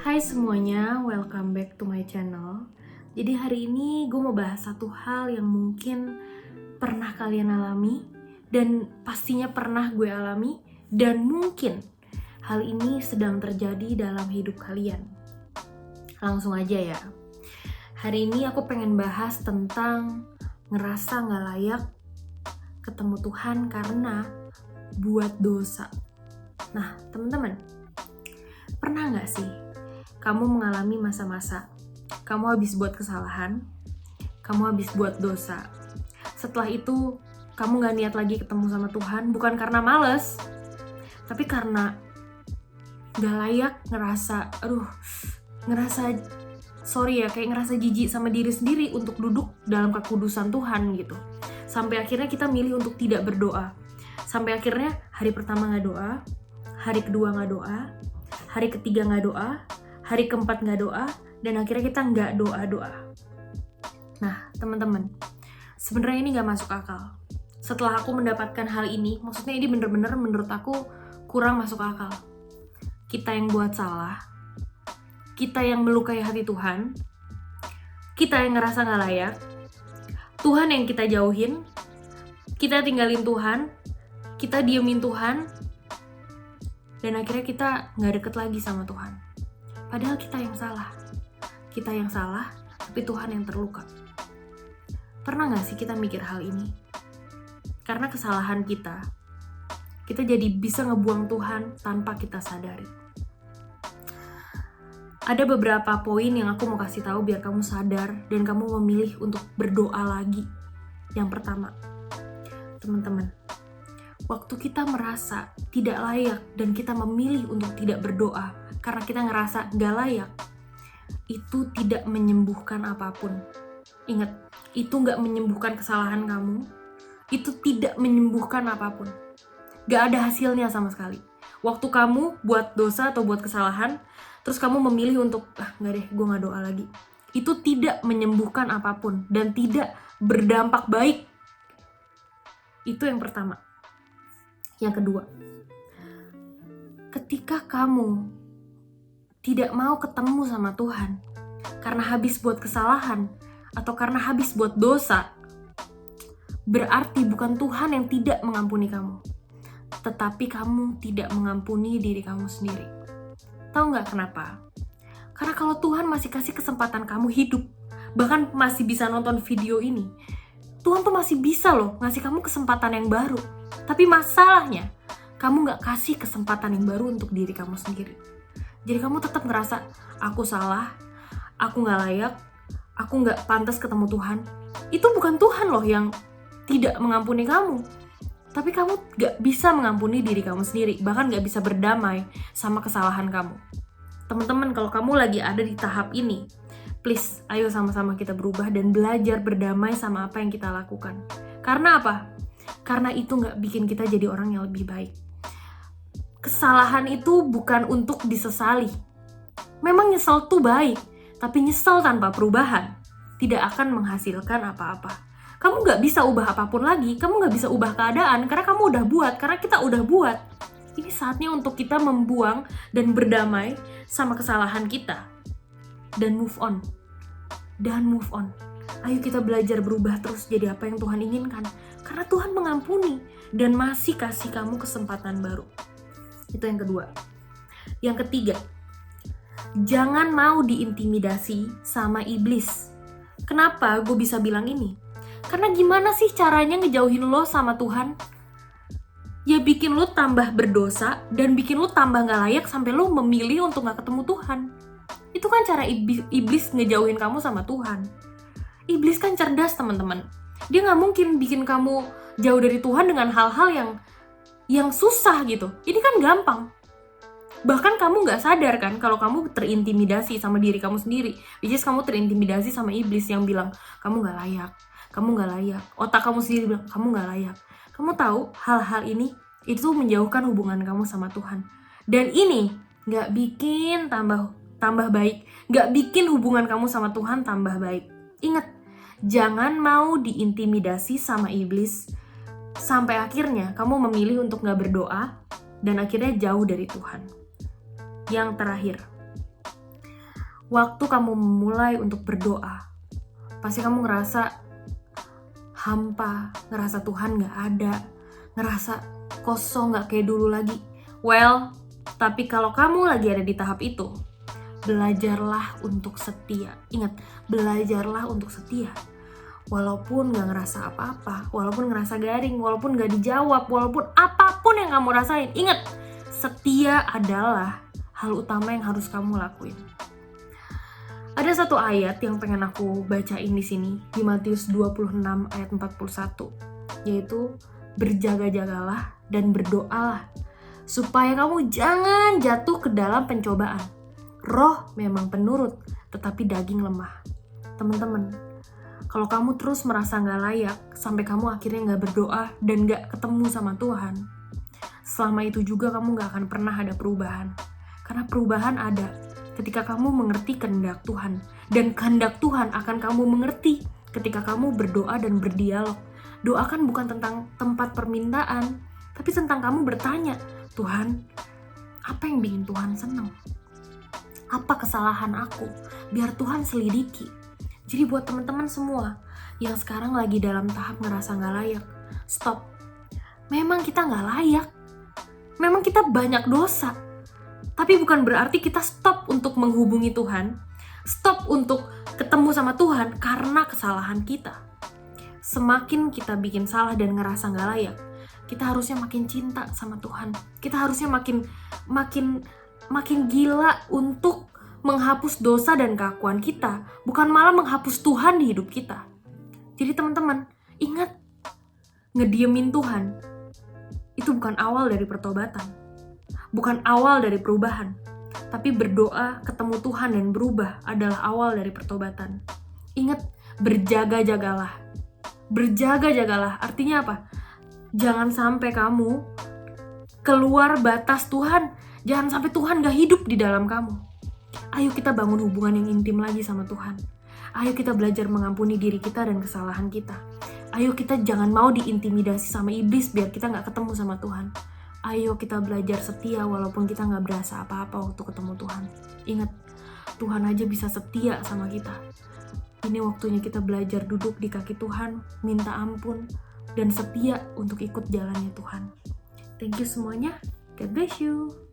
Hai semuanya, welcome back to my channel. Jadi hari ini gue mau bahas satu hal yang mungkin pernah kalian alami dan pastinya pernah gue alami, dan mungkin hal ini sedang terjadi dalam hidup kalian. Langsung aja ya. Hari ini aku pengen bahas tentang ngerasa gak layak ketemu Tuhan karena buat dosa. Nah teman-teman, pernah gak sih kamu mengalami masa-masa kamu habis buat kesalahan, kamu habis buat dosa. Setelah itu kamu gak niat lagi ketemu sama Tuhan, bukan karena males, tapi karena gak layak, ngerasa kayak ngerasa jijik sama diri sendiri untuk duduk dalam kekudusan Tuhan gitu. Sampai akhirnya kita milih untuk tidak berdoa. Sampai akhirnya hari pertama gak doa, hari kedua gak doa, hari ketiga gak doa, hari keempat gak doa, dan akhirnya kita gak doa-doa. Nah teman-teman, sebenarnya ini gak masuk akal. Setelah aku mendapatkan hal ini, maksudnya ini bener-bener menurut aku kurang masuk akal. Kita yang buat salah, kita yang melukai hati Tuhan, kita yang ngerasa gak layak, Tuhan yang kita jauhin, kita tinggalin Tuhan, kita diemin Tuhan, dan akhirnya kita gak deket lagi sama Tuhan. Padahal kita yang salah, tapi Tuhan yang terluka. Pernah gak sih kita mikir hal ini? Karena kesalahan kita jadi bisa ngebuang Tuhan tanpa kita sadari. Ada beberapa poin yang aku mau kasih tahu biar kamu sadar dan kamu memilih untuk berdoa lagi. Yang pertama, teman-teman, waktu kita merasa tidak layak dan kita memilih untuk tidak berdoa karena kita ngerasa gak layak, itu tidak menyembuhkan apapun. Ingat, itu gak menyembuhkan kesalahan kamu, itu tidak menyembuhkan apapun. Gak ada hasilnya sama sekali. Waktu kamu buat dosa atau buat kesalahan, terus kamu memilih untuk, gak deh, gue gak doa lagi, itu tidak menyembuhkan apapun dan tidak berdampak baik. Itu yang pertama. Yang kedua, ketika kamu tidak mau ketemu sama Tuhan karena habis buat kesalahan atau karena habis buat dosa, berarti bukan Tuhan yang tidak mengampuni kamu, tetapi kamu tidak mengampuni diri kamu sendiri. Tahu gak kenapa? Karena kalau Tuhan masih kasih kesempatan kamu hidup, bahkan masih bisa nonton video ini, Tuhan tuh masih bisa loh ngasih kamu kesempatan yang baru. Tapi masalahnya, kamu gak kasih kesempatan yang baru untuk diri kamu sendiri. Jadi kamu tetap ngerasa, aku salah, aku gak layak, aku gak pantas ketemu Tuhan. Itu bukan Tuhan loh yang tidak mengampuni kamu, tapi kamu gak bisa mengampuni diri kamu sendiri, bahkan gak bisa berdamai sama kesalahan kamu. Teman-teman, kalau kamu lagi ada di tahap ini, please, ayo sama-sama kita berubah dan belajar berdamai sama apa yang kita lakukan. Karena apa? Karena itu gak bikin kita jadi orang yang lebih baik. Kesalahan itu bukan untuk disesali. Memang nyesel tuh baik, tapi nyesel tanpa perubahan tidak akan menghasilkan apa-apa. Kamu gak bisa ubah apapun lagi, kamu gak bisa ubah keadaan karena kamu udah buat, karena kita udah buat. Ini saatnya untuk kita membuang dan berdamai sama kesalahan kita dan move on. Ayo kita belajar berubah terus jadi apa yang Tuhan inginkan, karena Tuhan mengampuni dan masih kasih kamu kesempatan baru. Itu yang kedua. Yang ketiga, jangan mau diintimidasi sama iblis. Kenapa gue bisa bilang ini? Karena gimana sih caranya ngejauhin lo sama Tuhan? Ya bikin lo tambah berdosa dan bikin lo tambah gak layak sampai lo memilih untuk gak ketemu Tuhan. Itu kan cara iblis ngejauhin kamu sama Tuhan. Iblis kan cerdas teman-teman. Dia gak mungkin bikin kamu jauh dari Tuhan dengan hal-hal yang susah gitu. Ini kan gampang. Bahkan kamu gak sadar kan kalau kamu terintimidasi sama diri kamu sendiri. Which is kamu terintimidasi sama iblis yang bilang, kamu gak layak, kamu gak layak. Otak kamu sendiri bilang, kamu gak layak. Kamu tahu hal-hal ini itu menjauhkan hubungan kamu sama Tuhan. Dan ini gak bikin tambah baik, gak bikin hubungan kamu sama Tuhan tambah baik. Ingat, jangan mau diintimidasi sama iblis sampai akhirnya kamu memilih untuk gak berdoa dan akhirnya jauh dari Tuhan. Yang terakhir, Waktu kamu memulai untuk berdoa, pasti kamu ngerasa hampa, ngerasa Tuhan gak ada, ngerasa kosong gak kayak dulu lagi. Well, tapi kalau kamu lagi ada di tahap itu, belajarlah untuk setia. Ingat, belajarlah untuk setia. Walaupun gak ngerasa apa-apa, walaupun ngerasa garing, walaupun gak dijawab, walaupun apapun yang kamu rasain, ingat, setia adalah hal utama yang harus kamu lakuin. Ada satu ayat yang pengen aku bacain di sini, di Matius 26 ayat 41, yaitu berjaga-jagalah dan berdoalah supaya kamu jangan jatuh ke dalam pencobaan. Roh memang penurut, tetapi daging lemah. Teman-teman, kalau kamu terus merasa gak layak, sampai kamu akhirnya gak berdoa dan gak ketemu sama Tuhan, selama itu juga kamu gak akan pernah ada perubahan. Karena perubahan ada ketika kamu mengerti kehendak Tuhan. Dan kehendak Tuhan akan kamu mengerti ketika kamu berdoa dan berdialog. Doa kan bukan tentang tempat permintaan, tapi tentang kamu bertanya, Tuhan, apa yang bikin Tuhan senang? Apa kesalahan aku? Biar Tuhan selidiki. Jadi buat teman-teman semua yang sekarang lagi dalam tahap ngerasa gak layak, stop. Memang kita gak layak. Memang kita banyak dosa. Tapi bukan berarti kita stop untuk menghubungi Tuhan. Stop untuk ketemu sama Tuhan karena kesalahan kita. Semakin kita bikin salah dan ngerasa gak layak, kita harusnya makin cinta sama Tuhan. Kita harusnya makin gila untuk menghapus dosa dan keakuan kita, bukan malah menghapus Tuhan di hidup kita. Jadi teman-teman, ingat, ngediemin Tuhan itu bukan awal dari pertobatan, bukan awal dari perubahan. Tapi berdoa, ketemu Tuhan dan berubah adalah awal dari pertobatan. Ingat, berjaga-jagalah. Berjaga-jagalah artinya apa? Jangan sampai kamu keluar batas Tuhan. Jangan sampai Tuhan gak hidup di dalam kamu. Ayo kita bangun hubungan yang intim lagi sama Tuhan. Ayo kita belajar mengampuni diri kita dan kesalahan kita. Ayo kita jangan mau diintimidasi sama iblis biar kita gak ketemu sama Tuhan. Ayo kita belajar setia walaupun kita gak berasa apa-apa waktu ketemu Tuhan. Ingat, Tuhan aja bisa setia sama kita. Ini waktunya kita belajar duduk di kaki Tuhan, minta ampun, dan setia untuk ikut jalannya Tuhan. Thank you semuanya. God bless you.